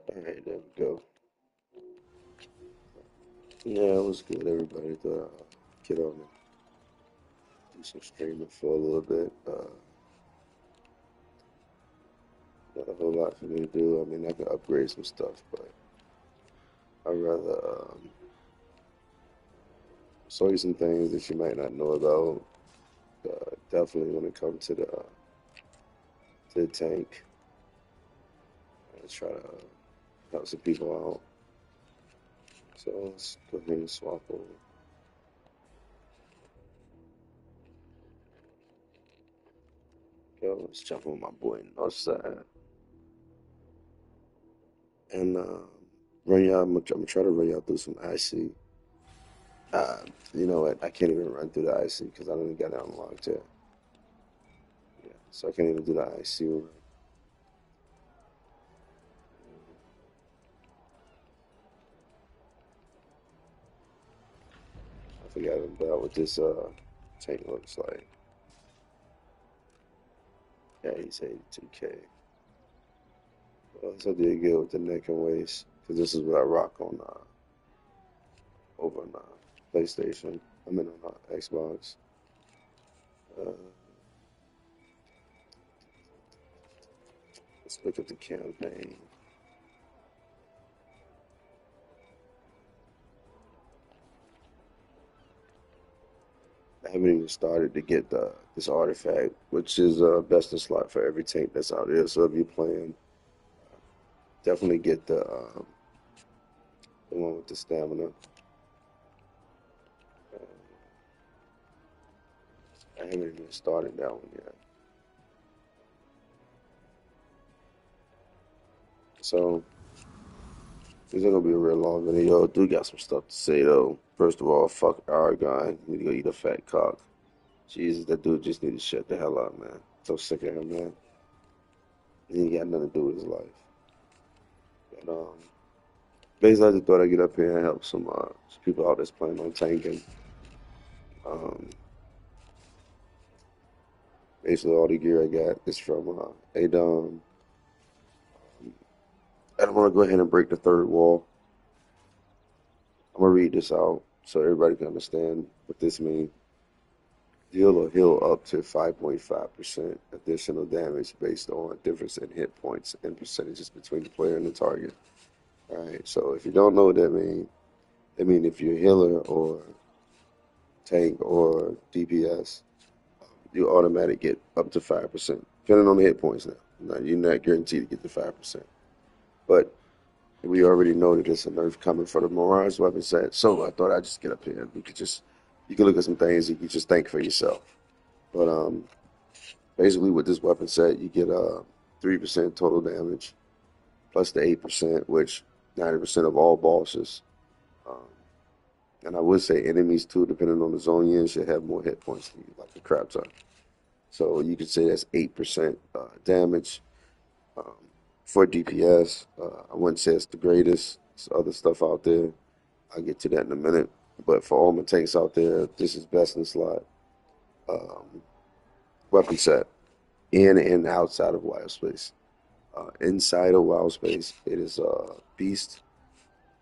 All right, there we go. Yeah, it was good. Everybody thought get on and do some streaming for a little bit. Not a whole lot for me to do. I mean, I could upgrade some stuff, but I'd rather show you some things that you might not know about. Definitely when it comes to the tank, I try to help some people out. So let's go ahead and swap over. Yo, let's jump on my boy Northside and run y'all. I'm gonna try to run y'all through some IC. Uh, you know what? I can't even run through the IC because I don't even got it unlocked yet. Yeah, so I can't even do the IC run. I forgot about what this tank looks like. Yeah, he's 82K. Well, so did good with the neck and waist because this is what I rock on over on PlayStation. I mean on Xbox. Uh, let's look at the campaign. I haven't even started to get this artifact, which is best in slot for every tank that's out there. So if you're playing, definitely get the one with the stamina. I haven't even started that one yet. So this is gonna be a real long video. Do got some stuff to say though. First of all, fuck Argon. You need to go eat a fat cock. Jesus, that dude just need to shut the hell up, man. So sick of him, man. He ain't got nothing to do with his life. But basically, I just thought I'd get up here and help some people out that's playing on tanking. Um, basically, all the gear I got is from Adom. I don't want to go ahead and break the third wall. I'm gonna read this out so everybody can understand what this means. Deal or heal up to 5.5% additional damage based on difference in hit points and percentages between the player and the target. All right. So if you don't know what that means if you're a healer or tank or DPS, you automatically get up to 5%, depending on the hit points now. Now you're not guaranteed to get the 5%. But we already know that there's a nerf coming for the Mirage weapon set. So I thought I'd just get up here and you can look at some things you can just think for yourself. But basically with this weapon set, you get 3% total damage plus the 8%, which 90% of all bosses. Um, and I would say enemies too, depending on the zone you're in, should have more hit points than you, like a crap ton. So you could say that's 8% damage. Um, for DPS, I wouldn't say it's the greatest. There's other stuff out there. I'll get to that in a minute. But for all my tanks out there, this is best in slot weapon set in and outside of wild space. Inside of wild space, it is beast.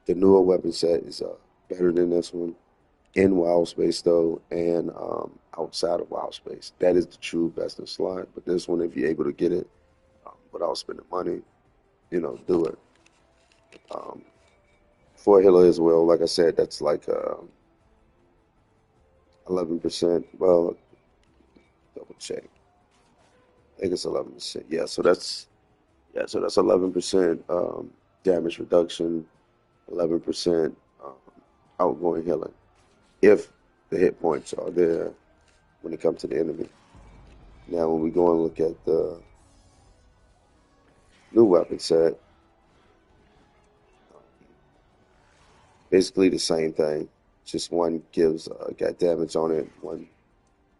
The newer weapon set is better than this one. In wild space though, and outside of wild space, that is the true best in slot. But this one, if you're able to get it without spending money, do it. Um, for a healer as well, like I said, that's like 11%. Well, double check. I think it's 11%. So that's 11% damage reduction, 11% outgoing healing if the hit points are there when it comes to the enemy. Now, when we go and look at the new weapon set, basically the same thing. Just one gives got damage on it, one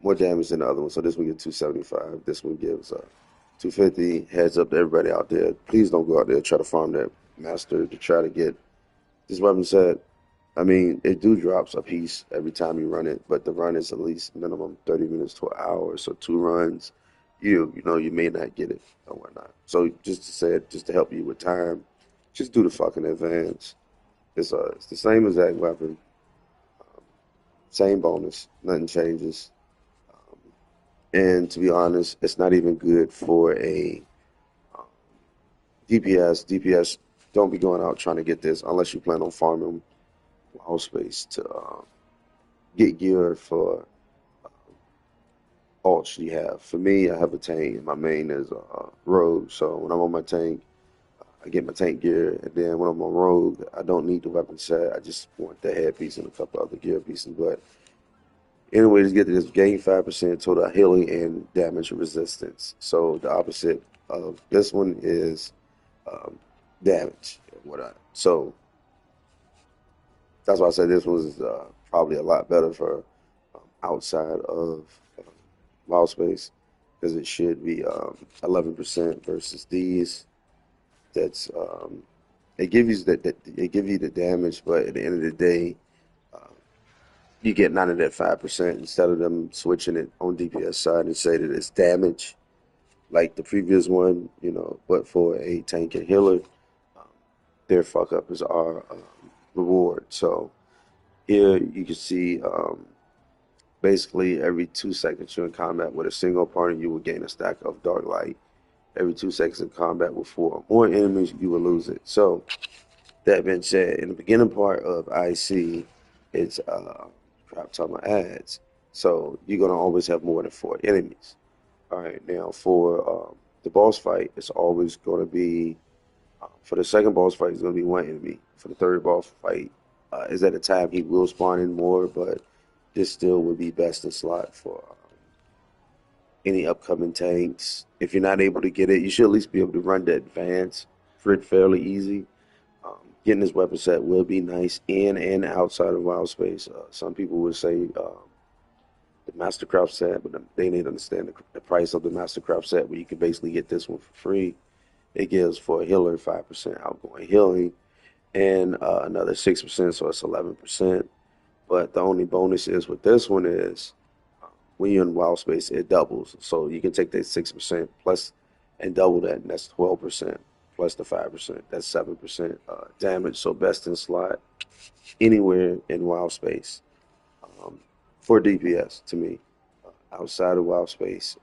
more damage than the other one. So this one gives 275. This one gives 250. Heads up to everybody out there. Please don't go out there and try to farm that master to try to get this weapon set. I mean, it do drops a piece every time you run it, but the run is at least minimum 30 minutes to an hour. So two runs, you may not get it or whatnot. So just to say it, just to help you with time, just do the fucking advance. It's the same exact weapon, same bonus, nothing changes. Um, and to be honest, it's not even good for a um, DPS. DPS don't be going out trying to get this unless you plan on farming wall space to get gear for alts you have. For me, I have a tank, and my main is rogue. So when I'm on my tank, I get my tank gear, and then when I'm on rogue, I don't need the weapon set. I just want the headpiece and a couple other gear pieces. But anyway, to get to this, gain 5% total healing and damage resistance. So the opposite of this one is um, damage and whatnot. So that's why I said this one is probably a lot better for outside of um, wall space because it should be 11% versus these. That's it gives you that it give you the damage, but at the end of the day, uh, you get none of that 5% instead of them switching it on DPS side and say that it's damage like the previous one, you know. But for a tank and healer, um, their fuck up is our reward. So here you can see basically every 2 seconds you're in combat with a single opponent, you will gain a stack of dark light. Every 2 seconds in combat with 4 or more enemies, you will lose it. So that being said, in the beginning part of IC, it's crap talking about ads. So you're gonna always have more than 4 enemies. All right, now for the boss fight, it's always gonna be for the second boss fight, it's gonna be 1 enemy. For the third boss fight, is at a time he will spawn in more, but this still would be best in slot for any upcoming tanks. If you're not able to get it, you should at least be able to run the advance for it fairly easy. Getting this weapon set will be nice in and outside of wild space. Some people would say the Mastercraft set, but they need to understand the price of the Mastercraft set, where you can basically get this one for free. It gives for a healer 5% outgoing healing and another 6%, so it's 11%. But the only bonus is with this one is when you're in wild space, it doubles. So you can take that 6% plus and double that, and that's 12% plus the 5%. That's 7% damage. So best in slot anywhere in wild space um, for DPS to me. Outside of wild space,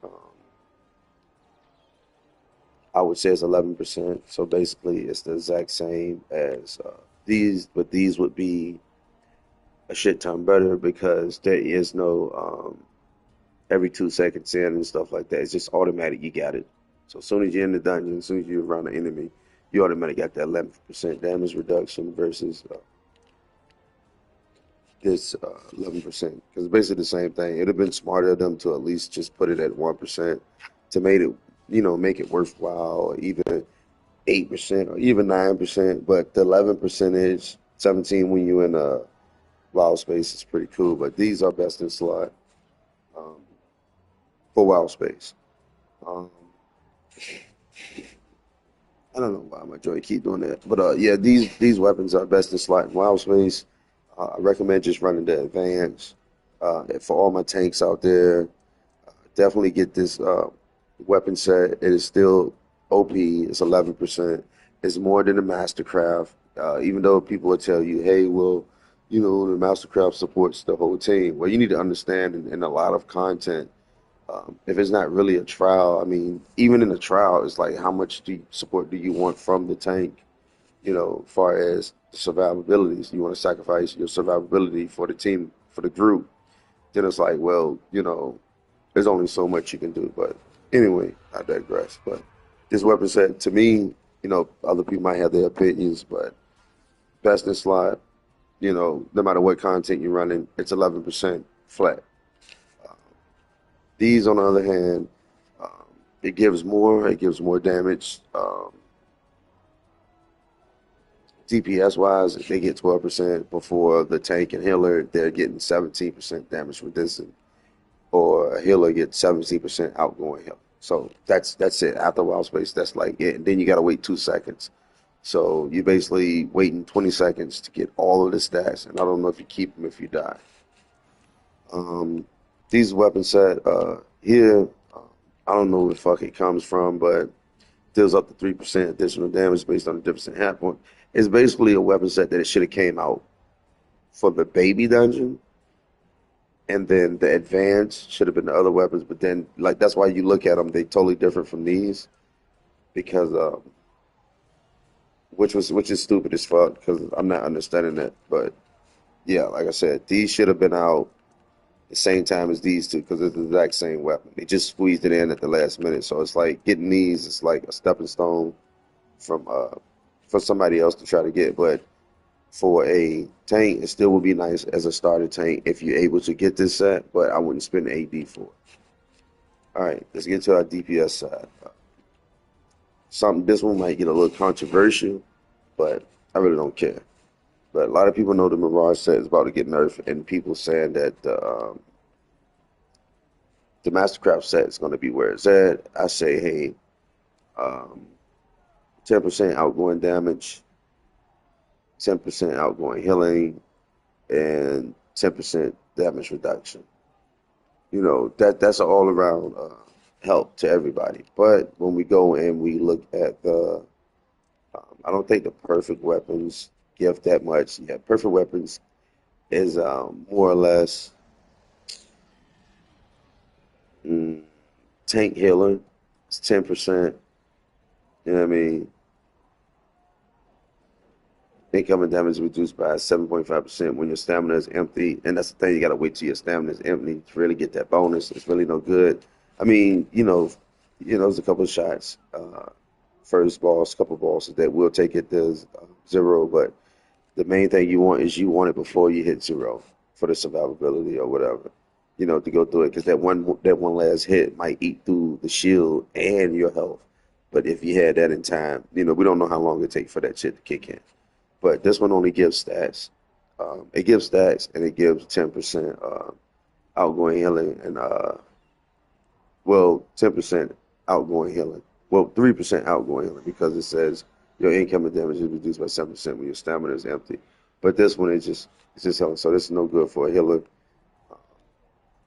I would say it's 11%. So basically, it's the exact same as these, but these would be a shit ton better because there is no every 2 seconds in and stuff like that. It's just automatic. You got it. So as soon as you're in the dungeon, as soon as you're around the enemy, you automatically got that 11% damage reduction versus this 11%. Because it's basically the same thing. It'd have been smarter of them to at least just put it at 1% to make it, make it worthwhile, or even 8% or even 9%. But the 11 percentage, 17 when you're in a wild space is pretty cool. But these are best in slot um, for wild space. Um, I don't know why my joint keep doing that, but yeah, these weapons are best in slot in wild space. I recommend just running the advance. For all my tanks out there, definitely get this weapon set. It is still OP. It's 11%. It's more than the Mastercraft. Even though people will tell you, hey, well, the Mastercraft supports the whole team. Well, you need to understand in a lot of content, if it's not really a trial, I mean, even in a trial, it's like how much support do you want from the tank? As far as the survivability, so you want to sacrifice your survivability for the team, for the group. Then it's like, well, there's only so much you can do. But anyway, I digress. But this weapon set, to me, other people might have their opinions, but best in slot, no matter what content you're running, it's 11% flat. These, on the other hand, um, it gives more damage. DPS wise, they get 12% before the tank and healer, they're getting 17% damage resistance, or a healer gets 17% outgoing health. So that's it. After wild space, that's like it. And then you gotta wait 2 seconds. So you're basically waiting 20 seconds to get all of the stats, and I don't know if you keep them if you die. Um, these weapon set here, I don't know where the fuck it comes from, but deals up to 3% additional damage based on the difference in hat point. It's basically a weapon set that it should have came out for the baby dungeon, and then the advance should have been the other weapons. But then, like that's why you look at them; they totally different from these because which is stupid as fuck because I'm not understanding that. But yeah, like I said, these should have been out the same time as these two because it's the exact same weapon. They just squeezed it in at the last minute, so it's like getting these. It's like a stepping stone from for somebody else to try to get. But for a tank, it still would be nice as a starter tank if you're able to get this set. But I wouldn't spend AD for it. All right, let's get to our DPS side. Something this one might get a little controversial, but I really don't care. But a lot of people know the Mirage set is about to get nerfed, and people saying that the Mastercraft set is going to be where it's at. I say, hey, 10% outgoing damage, 10% outgoing healing, and 10% damage reduction. You know that's an all around help to everybody. But when we go and we look at I don't think the perfect weapons give that much. Yeah, perfect weapons is more or less mm, tank healer. It's 10%. You know what I mean? Incoming damage is reduced by 7.5% when your stamina is empty. And that's the thing, you gotta wait till your stamina is empty to really get that bonus. It's really no good. I mean, there's a couple of shots. First boss, couple of bosses that will take it to zero, but the main thing you want it before you hit zero for the survivability or whatever. To go through it because that one last hit might eat through the shield and your health. But if you had that in time, we don't know how long it takes for that shit to kick in. But this one only gives stats. It gives stats and it gives 10% outgoing healing and 10% outgoing healing. Well, 3% outgoing healing because it says your incoming damage is reduced by 7% when your stamina is empty. But this one is just healing, so this is no good for a healer.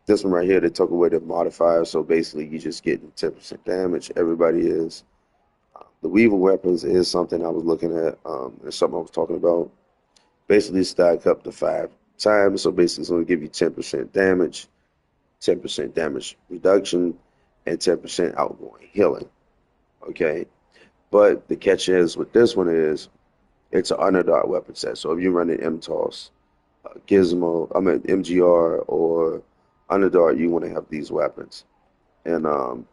This one right here, they took away the modifier, so basically you just getting 10% damage. Everybody is. The Weaver weapons is something I was looking at. It's something I was talking about. Basically, stack up to 5 times, so basically it's going to give you 10% damage, 10% damage reduction, and 10% outgoing healing. Okay, but the catch is with this one is it's an underdog weapon set. So if you're running MTOS, MGR or underdog, you want to have these weapons. And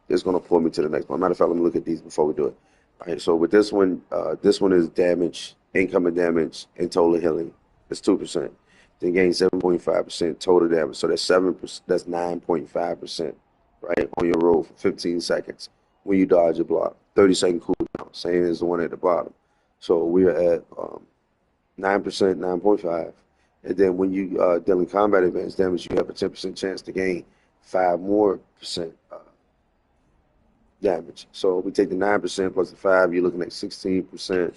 it's going to pull me to the next one. Matter of fact, let me look at these before we do it. All right, so with this one is damage, incoming damage, and total healing. It's 2%. Then gain 7.5% total damage. So that's 7%. That's 9.5%, right, on your roll for 15 seconds when you dodge a block. 30-second cooldown, same as the one at the bottom. So we're at 9%, 9.5. And then when you dealing combat advanced damage, you have a 10% chance to gain 5 more percent damage. So we take the 9% plus the 5, you're looking at 16%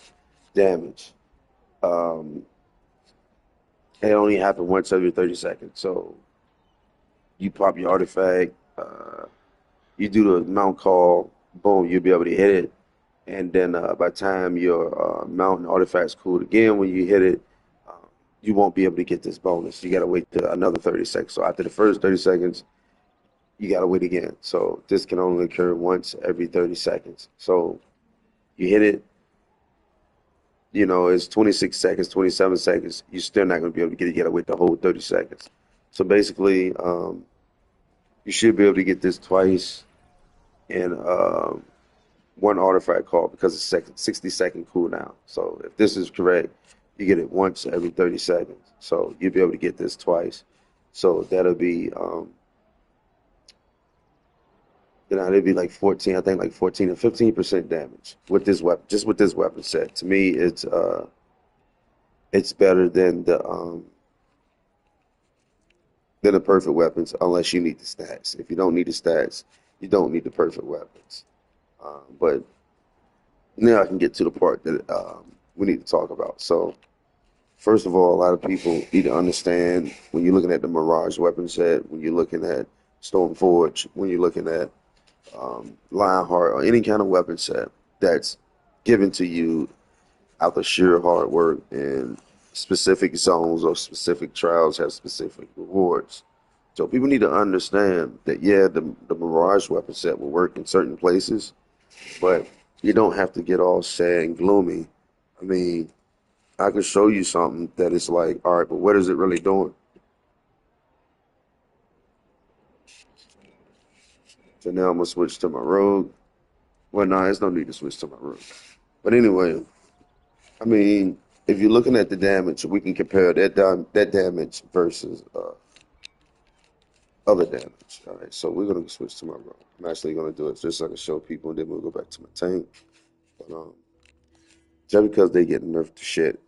damage. It only happens once every 30 seconds. So you pop your artifact, you do the mount call, boom, you'll be able to hit it. And then by the time your mountain artifact's cooled again, when you hit it, you won't be able to get this bonus. You got to wait till another 30 seconds. So after the first 30 seconds, you got to wait again. So this can only occur once every 30 seconds. So you hit it, it's 26 seconds, 27 seconds. You're still not going to be able to get it. You got to wait the whole 30 seconds. So basically, you should be able to get this twice in one artifact call because it's 60-second cooldown. So if this is correct, you get it once every 30 seconds. So you'll be able to get this twice. So that'll be it'd be like 14, I think like 14 or 15% damage with this weapon, just with this weapon set. To me, it's better than the perfect weapons, unless you need the stats. If you don't need the stats, you don't need the perfect weapons. But now I can get to the part that we need to talk about. So first of all, a lot of people need to understand when you're looking at the Mirage weapon set, when you're looking at Stormforge, when you're looking at Lionheart or any kind of weapon set, that's given to you out of sheer hard work, and specific zones or specific trials have specific rewards. So people need to understand that yeah, the Mirage weapon set will work in certain places, but you don't have to get all sad and gloomy. I mean, I could show you something that is like, all right, but what is it really doing? So now I'm gonna switch to my rogue. Well, no, there's no need to switch to my rogue. But anyway, I mean, if you're looking at the damage, we can compare that damage versus other damage. All right, so we're gonna switch to my rogue. I'm actually gonna do it just so I can show people, and then we'll go back to my tank. But just because they get nerfed to shit,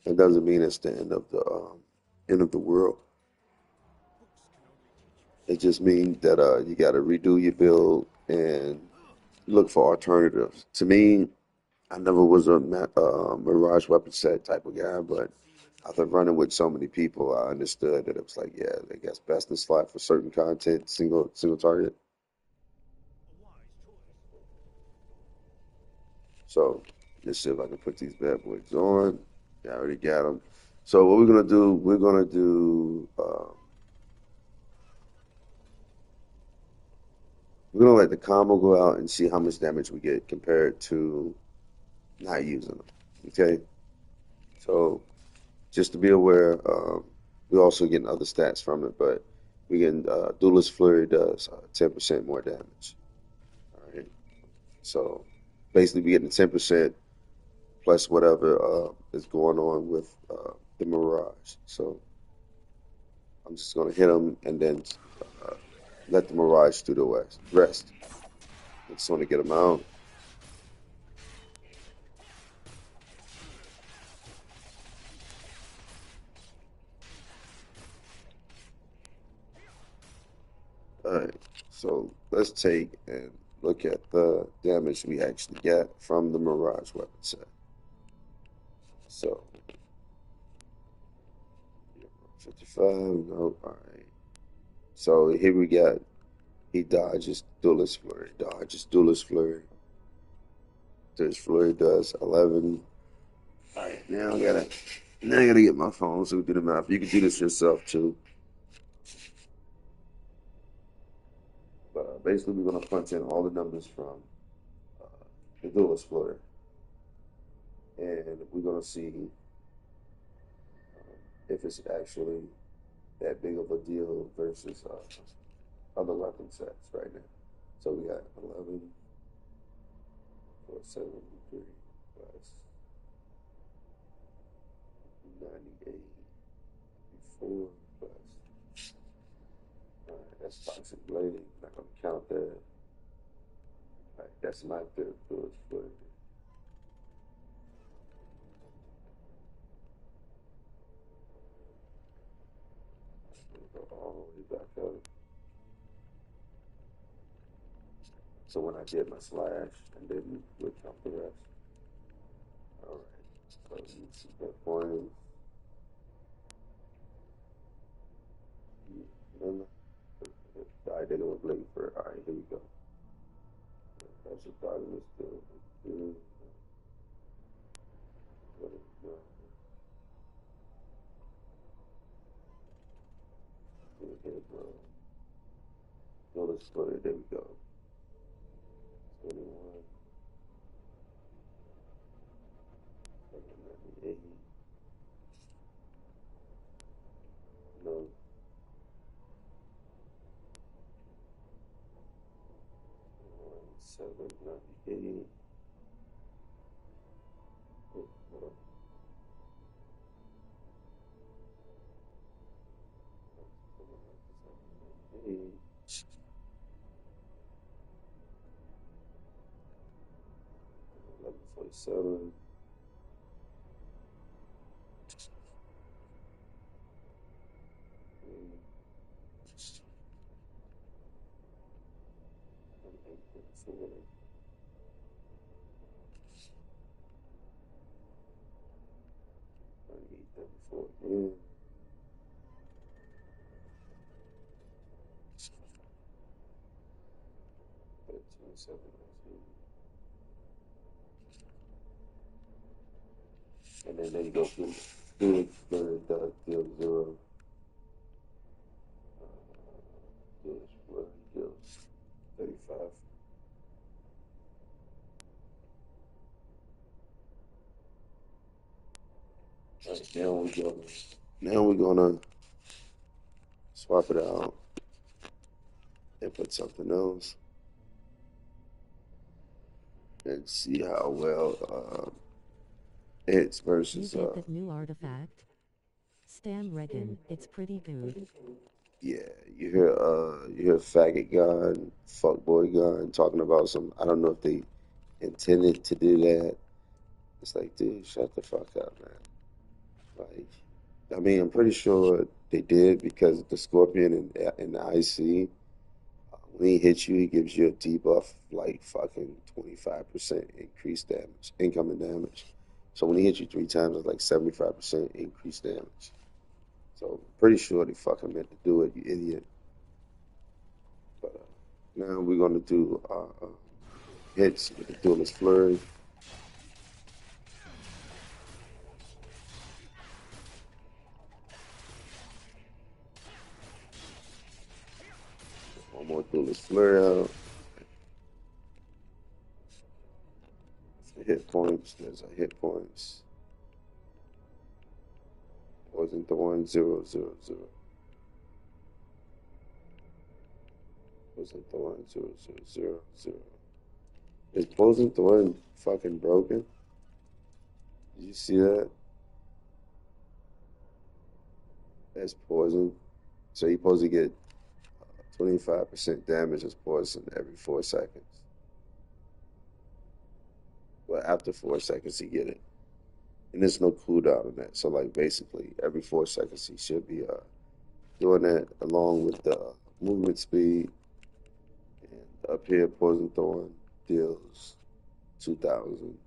it doesn't mean it's the end of the world. It just means that you got to redo your build and look for alternatives. To me, I never was a Mirage weapon set type of guy, but after running with so many people, I understood that it was like, yeah, I guess best in slot for certain content, single target. So let's see if I can put these bad boys on. Yeah, I already got them. So what we're gonna do? We're gonna do. We're gonna let the combo go out and see how much damage we get compared to not using them. Okay. So just to be aware, we're also getting other stats from it, but we can Duelist Flurry does 10% more damage. All right. So basically, we getting 10% plus whatever is going on with the Mirage. So I'm just gonna hit them and then uh, let the Mirage do the rest. I just want to get them out. All right. So let's take and look at the damage we actually get from the Mirage weapon set. So 55, no, all right. So here we got he dodges Duelist Flurry, dodges Duelist Flurry. This Flurry does 11. All right, now I gotta get my phone so we do the math. You can do this yourself too. But basically, we're gonna punch in all the numbers from uh, the Duelist Flurry, and we're gonna see if it's actually that big of a deal versus other weapon sets right now. So we got 11, 473 plus 98, 4 plus. All right, that's Toxic Blade. Not gonna count that. All right, that's my third plus for go all the way back up. So when I did my slash, and then we count the rest. All right. So you see that point. And I did it with Blade for. All right, here we go. That's a thought it was still. Good. Okay, bro. So let's put it. There we go. 21, 98, no, 798, 1147, 834, 834 again, 13 And then they go through the deal zero, deal 35. Right, now we're gonna swap it out and put something else and see how well it's versus You get that new artifact? Stan Regan, it's pretty good. yeah, you hear faggot guy and fuckboy guy and talking about some. I don't know if they intended to do that. It's like, dude, shut the fuck up, man. Like, I mean, I'm pretty sure they did because the Scorpion in the IC, when he hits you, he gives you a debuff like fucking 25% increased damage, incoming damage. So when he hits you 3 times, it's like 75% increased damage. So pretty sure they fucking meant to do it, you idiot. But now we're gonna do hits with the Duelist Flurry. One more Duelist Flurry out. For hit points, there's a hit points. Poison Thorn 000. Poison Thorn 0000. Is Poison Thorn fucking broken? Did you see that? That's poison. So you're supposed to get 25% damage as poison every 4 seconds. Well, after 4 seconds, you get it. And there's no cooldown on that. So, like, basically, every 4 seconds, he should be doing that along with the movement speed. And up here, Poison Thorn deals 2,000.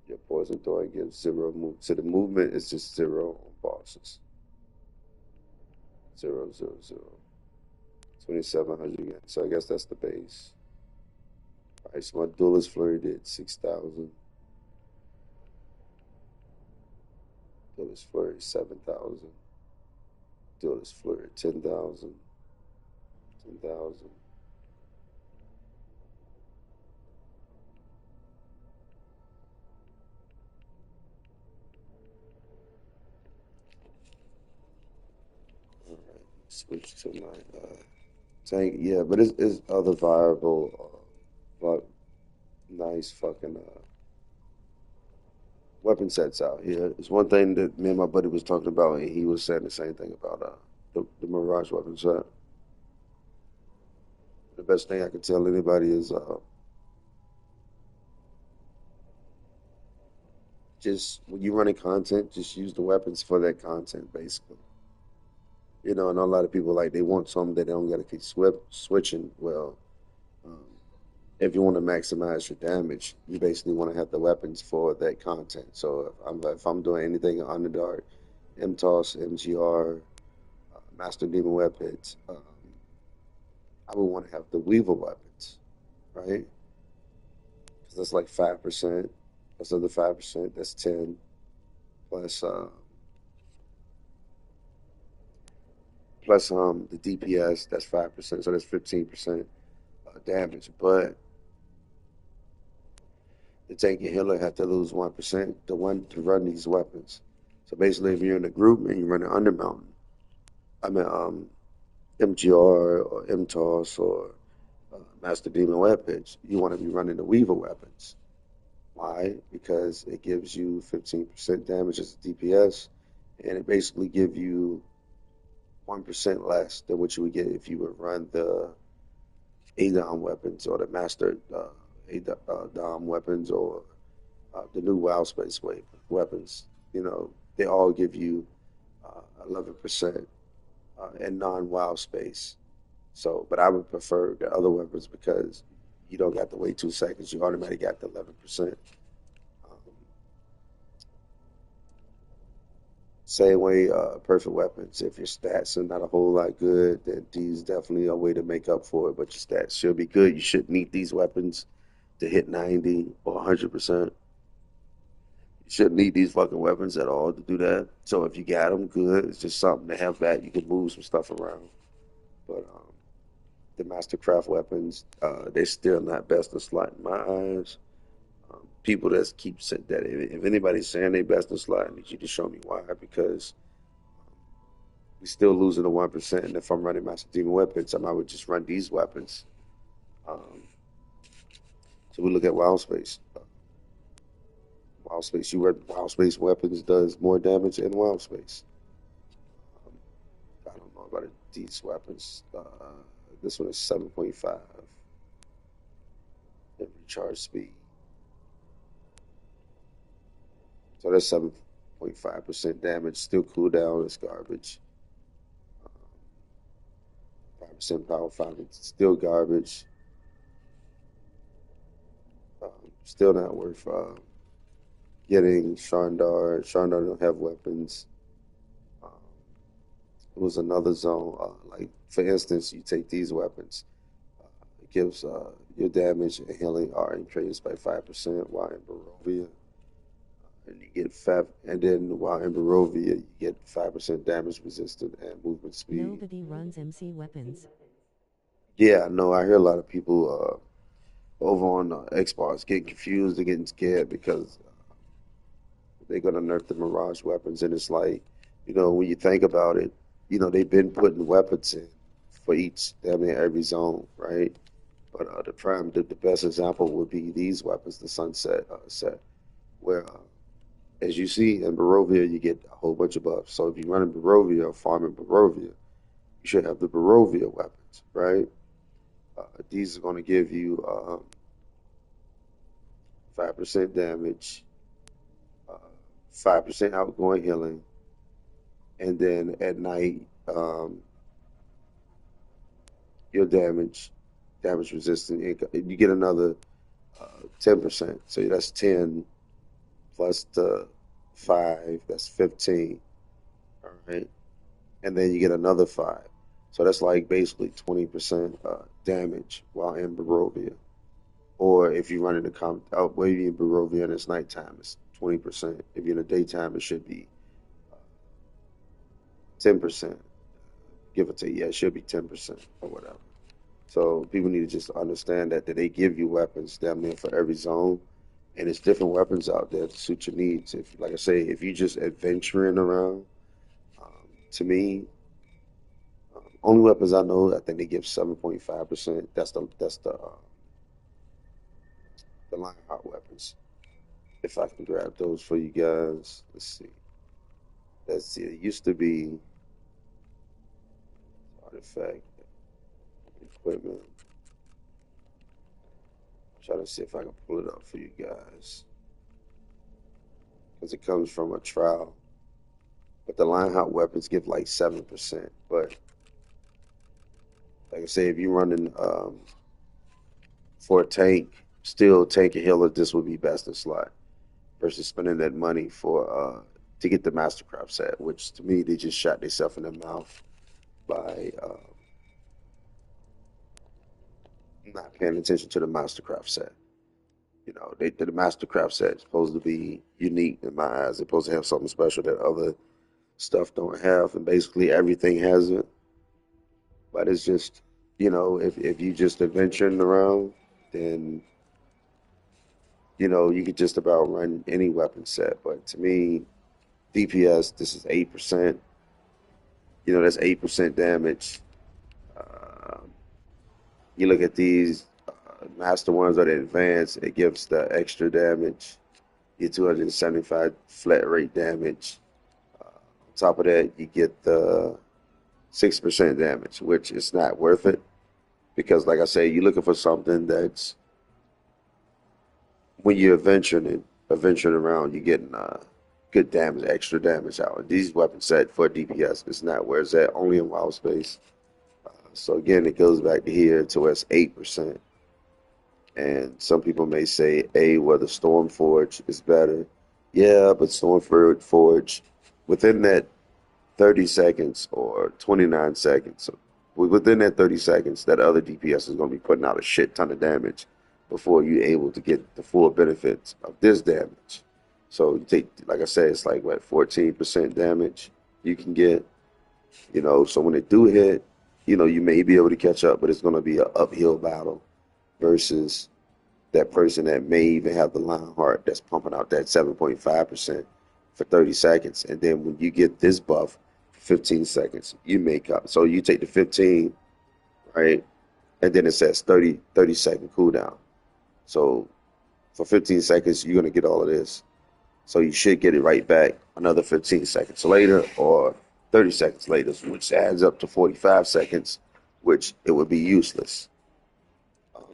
Your Poison Thorn gives zero move. So the movement is just zero on bosses. 000. 2,700 again. So I guess that's the base. All right, so my Duelist Flurry did 6,000. Duelist Flurry 7,000. Duelist Flurry 10,000. 10,000. All right, switch to my tank. Yeah, but it's other viable, but nice fucking weapon sets out here. It's one thing that me and my buddy was talking about, and he was saying the same thing about the Mirage weapon set. The best thing I can tell anybody is just when you're running content, just use the weapons for that content, basically. You know, and a lot of people like they want something that they don't got to keep switching. Well, um, if you want to maximize your damage, you basically want to have the weapons for that content. So if I'm doing anything in Underdark, MTOS, MGR, Master Demon weapons, I would want to have the Weaver weapons, right? Because that's like 5%. That's another 5%. That's 10 plus the DPS. That's 5%. So that's 15% damage. But the tank and healer have to lose 1% to run these weapons. So basically, if you're in a group and you run an Undermountain, I mean MGR or MTOS or Master Demon weapons, you want to be running the Weaver weapons. Why? Because it gives you 15% damage as a DPS, and it basically gives you 1% less than what you would get if you would run the ADOM weapons or the Master Dom weapons or the new WoW Space weapons. You know, they all give you 11% in non-WoW space. So, but I would prefer the other weapons because you don't got to wait 2 seconds. You automatically got the 11%. Um, Same way, perfect weapons. If your stats are not a whole lot good, then these definitely a way to make up for it. But your stats should be good. You shouldn't need these weapons to hit 90 or 100%. You shouldn't need these fucking weapons at all to do that. So if you got them, good. It's just something to have that. You can move some stuff around. But the Mastercraft weapons, they're still not best in slot in my eyes. People that keep saying that, if anybody's saying they best in slot, I need you to show me why. Because we still losing the 1%. And if I'm running Master Demon weapons, I would just run these weapons. Um, so we look at Wild Space. Wild Space, you read Wild Space weapons does more damage in Wild Space. Um, I don't know about these weapons. This one is 7.5 in recharge speed. So that's 7.5% damage. Still cooldown is garbage. 5% power, 5 still garbage. Still not worth getting Shandar. Shandar don't have weapons. Um, it was another zone. Like for instance, you take these weapons. It gives your damage and healing are increased by 5%. While in Barovia, and you get five. And then while in Barovia, you get 5% damage resistant and movement speed. Nobody runs MC weapons. Yeah, I know. I hear a lot of people over on Xbox getting confused and getting scared because they're gonna nerf the Mirage weapons, and it's like, when you think about it, they've been putting weapons in for each, damn near every zone, right? But the best example would be these weapons, the Sunset set, where, as you see in Barovia, you get a whole bunch of buffs. So if you run in Barovia or farm in Barovia, you should have the Barovia weapons, right? These are going to give you 5% damage, uh, 5% outgoing healing, and then at night, your damage resistant, you get another 10%. So that's 10 plus the 5, that's 15. All right. And then you get another 5. So that's like basically 20% damage while in Barovia. Or if you run in the maybe in Barovia and it's nighttime, it's 20%. If you're in the daytime, it should be 10%. Give or take, yeah, it should be 10% or whatever. So people need to just understand that they give you weapons damn near for every zone, and it's different weapons out there to suit your needs. If, like I say, if you just adventuring around, to me, only weapons I know, I think they give 7.5%. That's the Lionheart weapons. If I can grab those for you guys, let's see. Let's see. It used to be artifact equipment. Try to see if I can pull it up for you guys because it comes from a trial. But the Lionheart weapons give like 7%. But like I say, if you're running for a tank, still tank and healer, this would be best in slot versus spending that money for to get the Mastercraft set, which to me they just shot themselves in the mouth by not paying attention to the Mastercraft set. The Mastercraft set is supposed to be unique in my eyes. It's supposed to have something special that other stuff don't have, and basically everything has it. But it's just, if you just adventuring around, then you could just about run any weapon set. But to me, DPS, this is 8%. That's 8% damage. Um, you look at these master ones or the advanced, it gives the extra damage. Your 275 flat rate damage. On top of that, you get the 6% damage, which is not worth it because, like I say, you're looking for something that's when you're adventuring around, you're getting good damage, extra damage out. These weapons set for DPS is not where it's at, only in wild space. So again, it goes back to here to where it's 8%. And some people may say, well, the Storm Forge is better. Yeah, but Storm Forge within that 30 seconds or 29 seconds, so within that 30 seconds, that other DPS is going to be putting out a shit ton of damage before you're able to get the full benefits of this damage. So you take, like I said, it's like what, 14% damage you can get, so when they do hit, you may be able to catch up, but it's going to be an uphill battle versus that person that may even have the Lionheart that's pumping out that 7.5% for 30 seconds. And then when you get this buff for 15 seconds, you make up. So you take the 15, right? And then it says 30-second cooldown. So for 15 seconds, you're going to get all of this. So you should get it right back another 15 seconds later or 30 seconds later, which adds up to 45 seconds, which it would be useless. Um,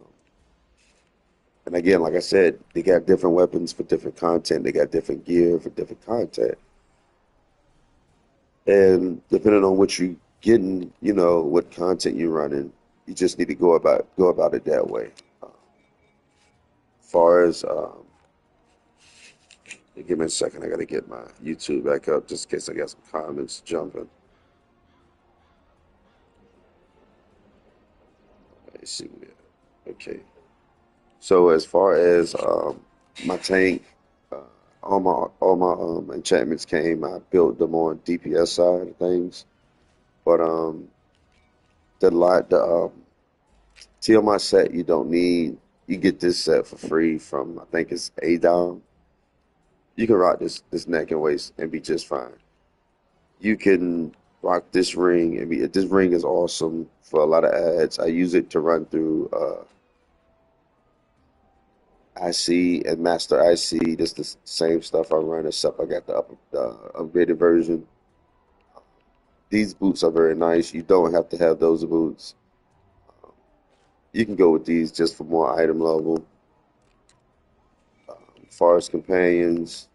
and again, like I said, they got different weapons for different content. They got different gear for different content. And depending on what you're getting, what content you're running, you just need to go about it that way. Far as give me a second, I gotta get my YouTube back up just in case I got some comments jumping. Let's see. Okay. So as far as my tank, uh, all my enchantments came. I built them on DPS side of things, but the TMI set you don't need. You get this set for free from I think it's Adom. You can rock this neck and waist and be just fine. You can rock this ring and be. This ring is awesome for a lot of ads. I use it to run through IC and Master IC. This the same stuff I run, except I got the upgraded version. These boots are very nice. You don't have to have those boots. You can go with these just for more item level. Forest companions.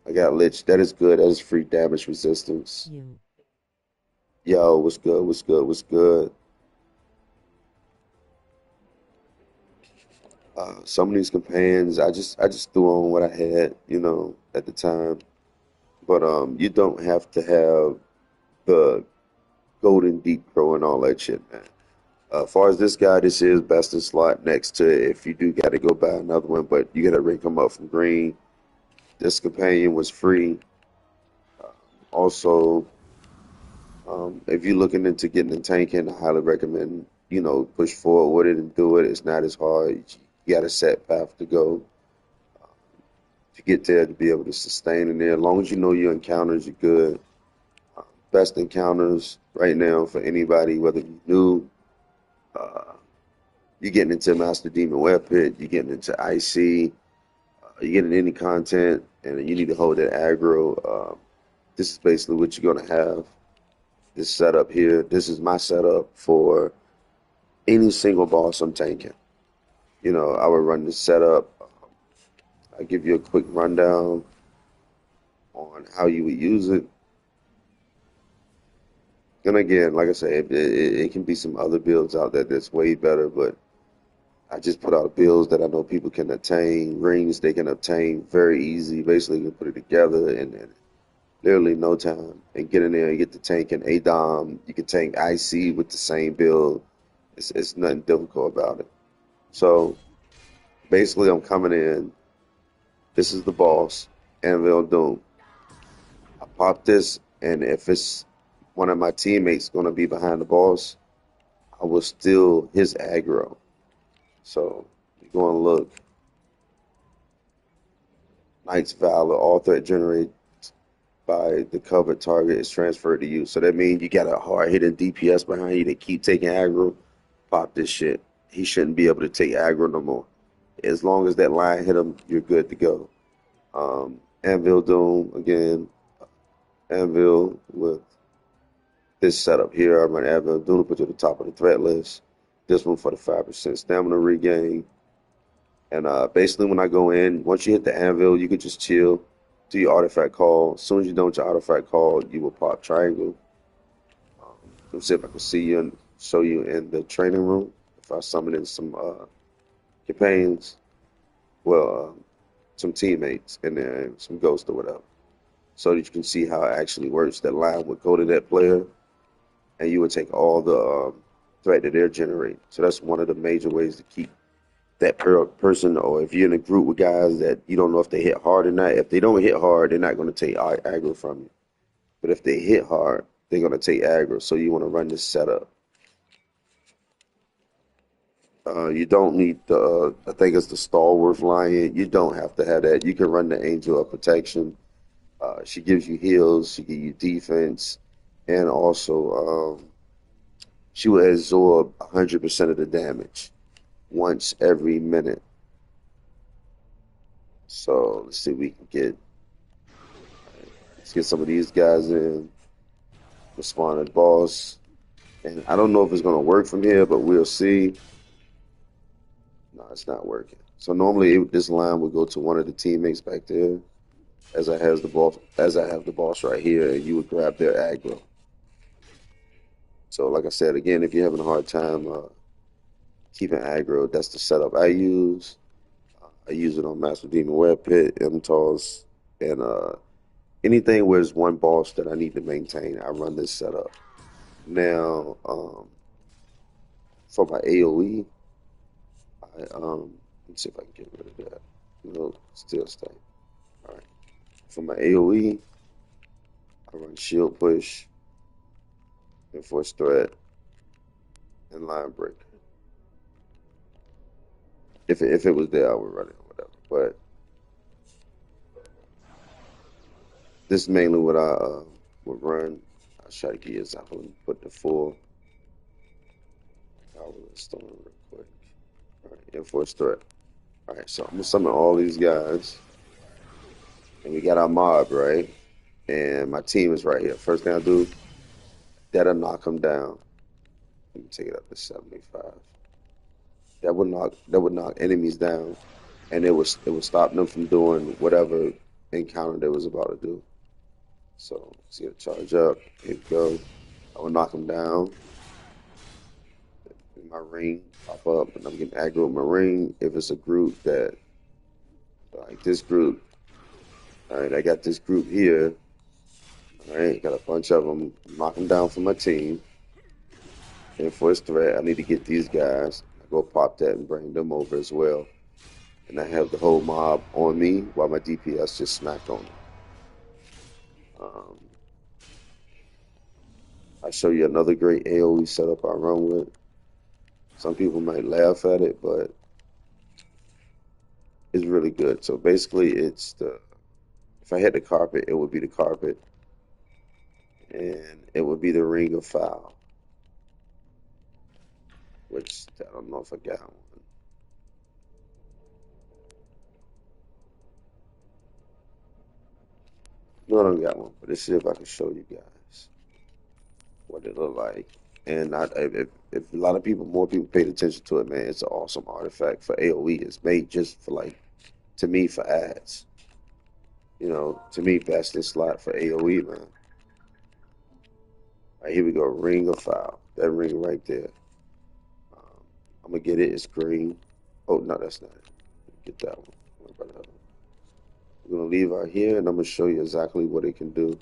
I got Lich. That is good. That is free damage resistance. You. Yo, what's good? What's good? What's good? Some of these companions, I just threw on what I had, at the time. But you don't have to have the golden deep crow and all that shit, man. As far as this guy, this is best in slot next to it. If you do got to go buy another one, but you got to rank him up from green. This companion was free. Also, if you're looking into getting a tanking, I highly recommend, push forward with it and do it. It's not as hard. You got a set path to go to get there to be able to sustain in there. As long as you know your encounters, you're good. Best encounters right now for anybody, whether you're new, uh, you're getting into Master Demon Web Pit, you're getting into IC, you're getting any content, and you need to hold that aggro. This is basically what you're going to have. This setup here, this is my setup for any single boss I'm tanking. I would run this setup. I'll give you a quick rundown on how you would use it. And again, like I said, it can be some other builds out there that's way better, but I just put out builds that I know people can attain, rings they can obtain very easy. Basically, you can put it together in literally no time and get in there and get the tank and ADOM. You can tank IC with the same build. It's nothing difficult about it. So basically, I'm coming in. This is the boss, Anvil Doom. I pop this, and if it's one of my teammates going to be behind the boss, I will steal his aggro. So you're going to look. Knight's Valor, all threat generated by the covered target is transferred to you. So that means you got a hard hitting DPS behind you that keep taking aggro. Pop this shit. He shouldn't be able to take aggro no more. As long as that line hit him, you're good to go. Anvil Doom, again, Anvil with this setup here. I run Anvil Doom, put you at the top of the threat list. This one for the 5% stamina regain. And basically, when I go in, once you hit the anvil, you can just chill, do your artifact call. As soon as you're done with your artifact call, you will pop triangle. Let's see if I can see you and show you in the training room. If I summon in some companions, well, some teammates, and then some ghosts or whatever. so that you can see how it actually works. That line would go to that player, and you would take all the threat that they're generating. So that's one of the major ways to keep that person, or if you're in a group with guys that you don't know if they hit hard or not. If they don't hit hard, they're not going to take aggro from you. But if they hit hard, they're going to take aggro. So you want to run this setup. You don't need the, I think it's the Stalwart Lion. You don't have to have that. You can run the Angel of Protection. She gives you heals, she gives you defense, and also she will absorb 100% of the damage once every minute. So let's see if we can let's get some of these guys in. Respond to the boss. And I don't know if it's going to work from here, but we'll see. No, it's not working. So normally this line would go to one of the teammates back there, as I have the boss right here, and you would grab their aggro. So like I said, again, if you're having a hard time keeping aggro, that's the setup I use. I use it on Master Demon Web Pit, MTOS, and anything where there's one boss that I need to maintain, I run this setup. Now, for my AoE, let's see if I can get rid of that. No, still stay. All right. For my AoE, I run Shield Push, Enforce Threat, and Line Breaker. If it was there, I would run it or whatever. But this is mainly what I would run. I'll try to get you an example and put the full power list on real quick. All right, Enforce Threat. All right, so I'm gonna summon all these guys, and we got our mob, right? And my team is right here. First thing I do, that'll knock them down. Let me take it up to 75. That would knock enemies down, and it would stop them from doing whatever encounter they was about to do. So see it charge up. Here we go. I would knock them down. My ring pop up, and I'm getting aggro with my ring. If it's a group that like this group, all right, I got this group here. All right, got a bunch of them. Knock them down for my team. And for this threat, I need to get these guys. I go pop that and bring them over as well. And I have the whole mob on me while my DPS just smacked on them. Um, I show you another great AoE setup I run with. Some people might laugh at it, but it's really good. So basically, if I had the carpet, it would be the carpet, and it would be the ring of fire, which I don't know if I got one. No, I don't got one, but let's see if I can show you guys what it look like. And if a lot of people, more people paid attention to it, man, it's an awesome artifact for AoE. It's made just for like, to me, for ads. To me, that's this slot for AoE, man. All right, here we go, Ring of Fire. That ring right there. Um, I'm gonna get it. It's green. Oh no, that's not it. Get that one. What about that one? We're gonna leave out here, and I'm gonna show you exactly what it can do.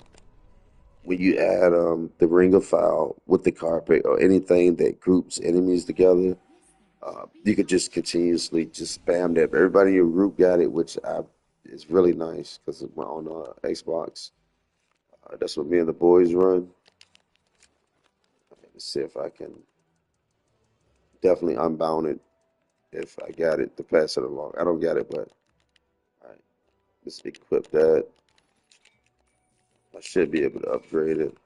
When you add the ring of fire with the carpet or anything that groups enemies together, you could just continuously just spam that. Everybody in your group got it, which is really nice because on Xbox, that's what me and the boys run. Let's see if I can definitely unbound it if I got it to pass it along. I don't got it, but all right, let's equip that. I should be able to upgrade it.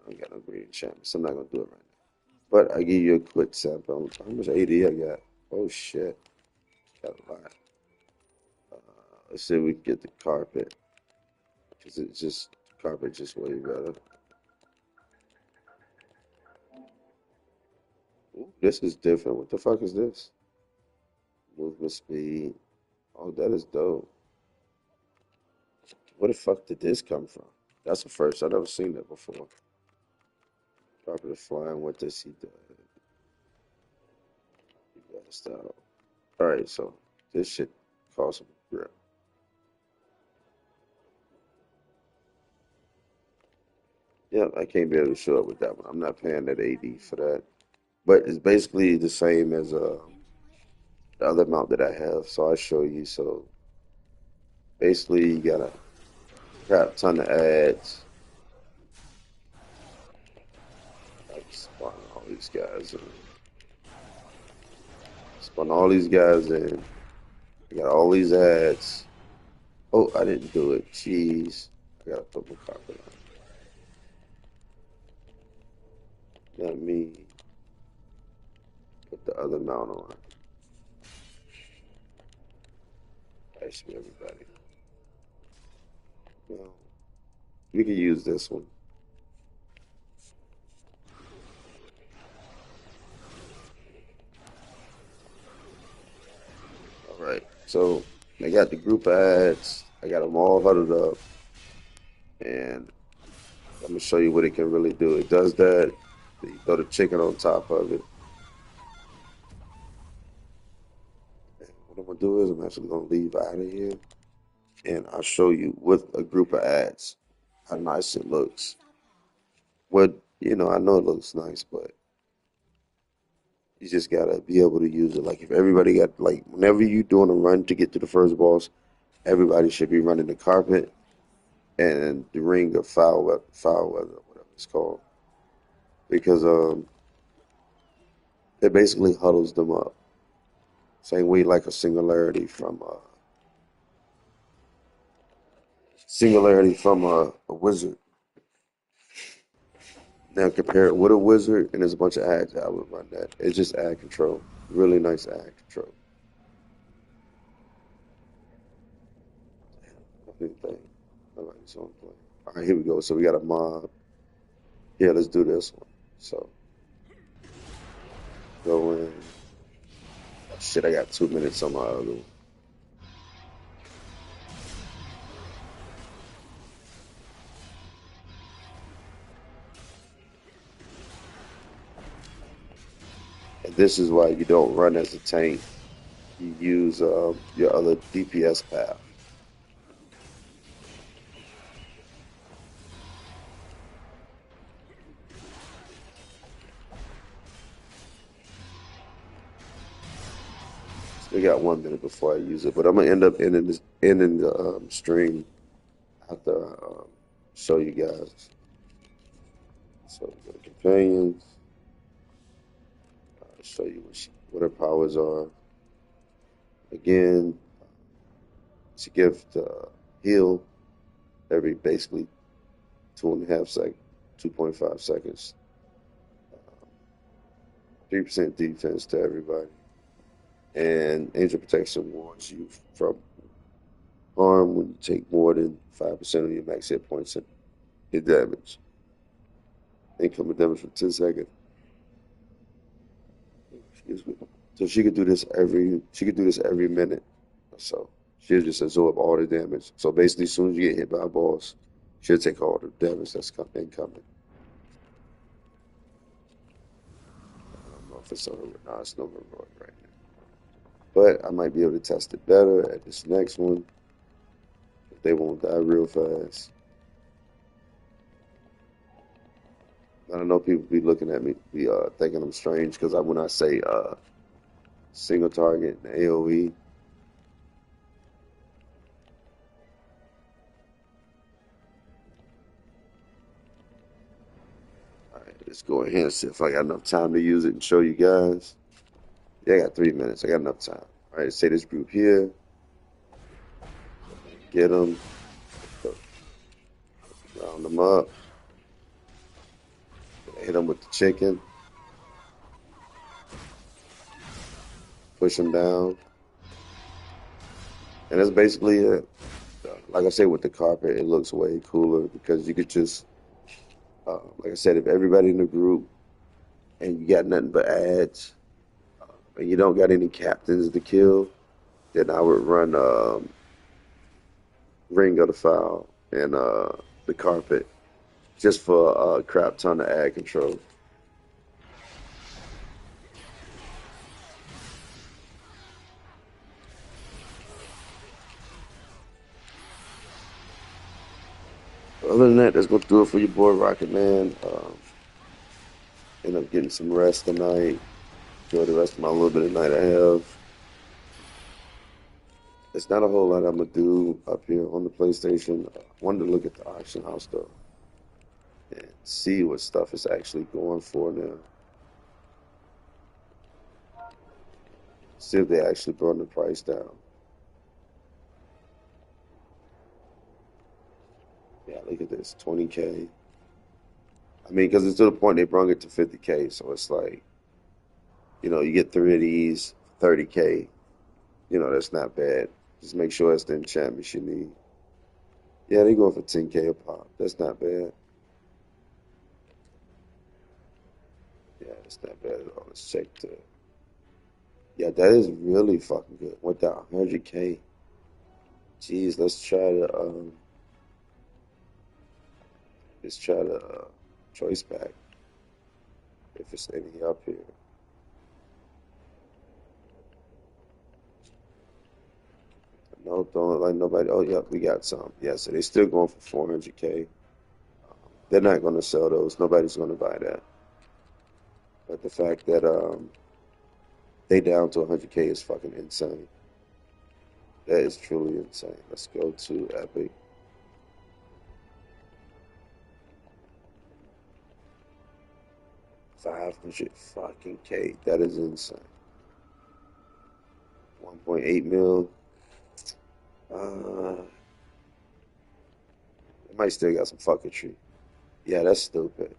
I got no green enchantments. So I'm not gonna do it right now. But I give you a quick sample. How much AD I got? Oh shit, got a lot. Uh, let's see if we can get the carpet because it's just carpet just way better. Ooh, this is different. What the fuck is this? Movement speed. Oh, that is dope. Where the fuck did this come from? That's the first. I've never seen that before. Carpet is flying. What does he do? He got style. All right, so this shit costs Yeah. Yeah, I can't be able to show up with that one. I'm not paying that AD for that. But it's basically the same as the other mount that I have. So I'll show you. So basically, you got a crap ton of ads. Like spawn all these guys in. Spawn all these guys in. I got all these ads. Oh, I didn't do it. Jeez. I gotta put my carpet on. Let me put the other mount on. I see everybody. Well, we can use this one. All right. So I got the group of ads. I got them all huddled up, and I'm gonna show you what it can really do. It does that. You throw the chicken on top of it. And what I'm gonna do is I'm actually gonna leave out of here, and I'll show you with a group of ads how nice it looks. What I know it looks nice, but you just gotta be able to use it. Like if everybody got like whenever you're doing a run to get to the first boss, everybody should be running the carpet and the ring of foul weather, whatever it's called, because it basically huddles them up. Same way like a singularity from a wizard. Now compare it with a wizard and there's a bunch of ads. I would run that. It's just ad control. Really nice ad control. Everything. All right, so I'm playing. All right, here we go. So we got a mob. Yeah, let's do this one. So go in. Oh, shit, I got 2 minutes on my other one. And this is why you don't run as a tank. You use your other DPS path. Still got 1 minute before I use it, but I'm gonna end up ending the stream after I show you guys. So we go to companions. Show you what her powers are. Again, she gives heal every basically 2.5 seconds, 2.5 seconds. 3% defense to everybody. And Angel Protection warns you from harm when you take more than 5% of your max hit points and hit damage. Incoming damage for 10 seconds. Excuse me. So she could do this every minute. So she'll just absorb all the damage. So basically, as soon as you get hit by a boss, she'll take all the damage that's incoming. I don't know if it's over. No, it's no Roy right now. But I might be able to test it better at this next one. If they won't die real fast. I don't know people be looking at me, be thinking I'm strange because when I say single target and AOE, all right, let's go ahead and see if I got enough time to use it and show you guys. Yeah, I got 3 minutes. I got enough time. All right, say this group here. Get them. Round them up. Hit them with the chicken. Push them down. And that's basically it. Like I said, with the carpet, it looks way cooler because you could just, like I said, if everybody in the group and you got nothing but ads and you don't got any captains to kill, then I would run Ring of the Foul and the carpet just for a crap ton of ad control. Other than that, that's gonna do it for your boy Rocket Man. End up getting some rest tonight. Enjoy the rest of my little bit of night I have. There's not a whole lot I'm gonna do up here on the PlayStation. I wanted to look at the auction house though and see what stuff is actually going for now. See if they actually brought the price down. Yeah, look at this, 20K. I mean, because it's to the point they brought it to 50K, so it's like, you get three of these, 30K. That's not bad. Just make sure it's the enchantments you need. Yeah, they go for 10K a pop. That's not bad. Yeah, that's not bad at all. Let's check the. Yeah, that is really fucking good. With that 100K. Jeez, let's try the choice back if it's any up here. No, don't like nobody. Oh, yeah, we got some. Yeah, so they still going for 400K. They're not going to sell those. Nobody's going to buy that. But the fact that they down to 100K is fucking insane. That is truly insane. Let's go to Epic. 500 fucking K. That is insane. 1.8 mil. Uh, it might still got some fucketry. Yeah, that's stupid.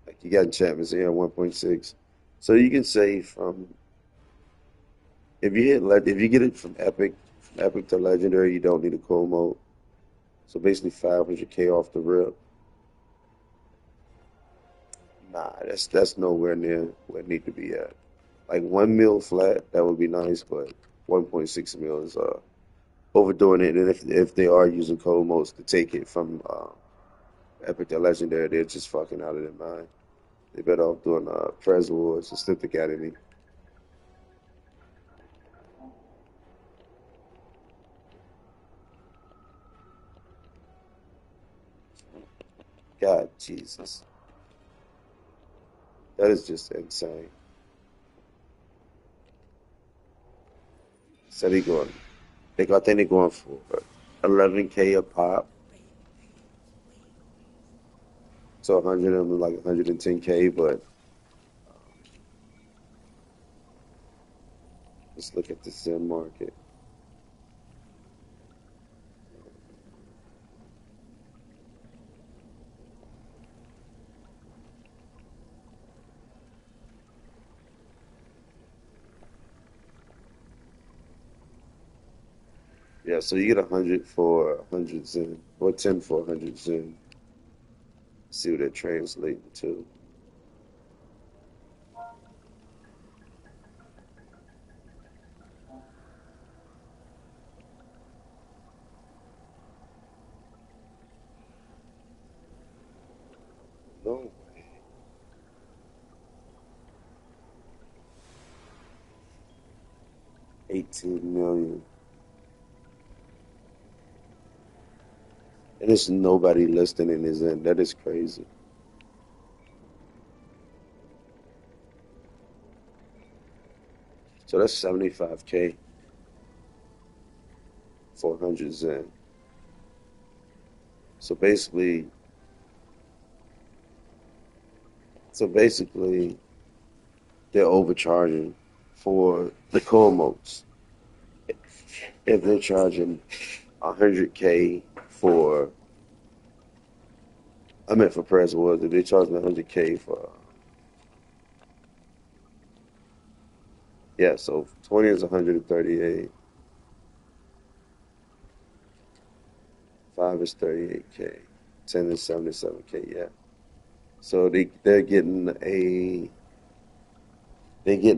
Like you got enchantments here at 1.6. So you can say from if you get it from Epic to Legendary, you don't need a cool mode. So basically 500K off the rip. Nah, that's nowhere near where it need to be at. Like 1 mil flat, that would be nice, but 1.6 mil is overdoing it. And if they are using cold modes to take it from Epic to Legendary, they're just fucking out of their mind. They better off doing Prez Wars instead of Academy. God, Jesus, that is just insane. So I think they're going for 11K a pop. So 100 of them like 110K, but let's look at the sim market. Yeah, so you get 100 for 100 Zen, or 10 for 100 Zen. See what they're translating to. No, 18 million. And there's nobody listing in his end. That is crazy. So that's 75K for 100 Zen. So basically, so basically, they're overcharging for the co-modes. If they're charging 100K for, I meant for Press Wars, if they're charging 100K for, yeah, so 20 is 138, 5 is 38K, 10 is 77K, yeah. So they're getting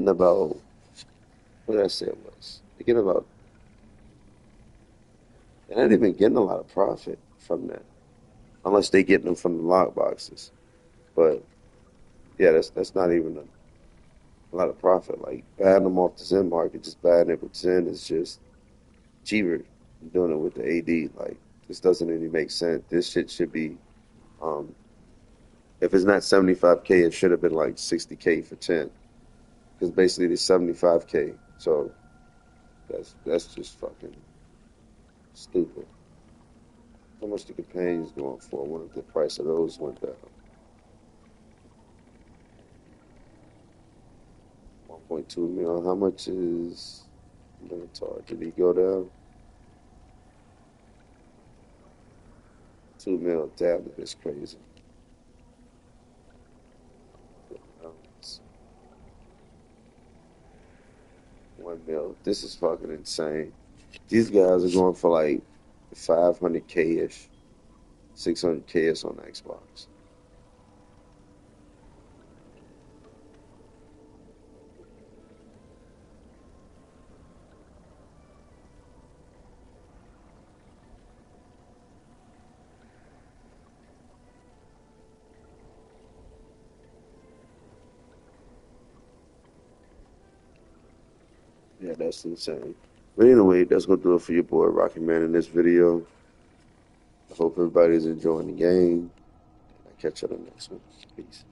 about, what did I say it was? They're getting about, they're not even getting a lot of profit from that, unless they get them from the lock boxes. But yeah, that's not even a lot of profit. Like buying them off the Zen market, just buying it with Zen is just cheaper than doing it with the AD. Like This doesn't really make sense. This shit should be, um, if it's not 75K, it should have been like 60K for 10. Because basically it's 75K. So that's just fucking stupid. How much the companions going for? I wonder if the price of those went down. 1.2 mil. How much is Minotaur? Did he go down? 2 mil. Damn, that's crazy. It's 1 mil. This is fucking insane. These guys are going for like 500K ish, 600K ish on Xbox. Yeah, that's insane. But anyway, that's gonna do it for your boy Rocky Man in this video. I hope everybody's enjoying the game. I'll catch you on the next one. Peace.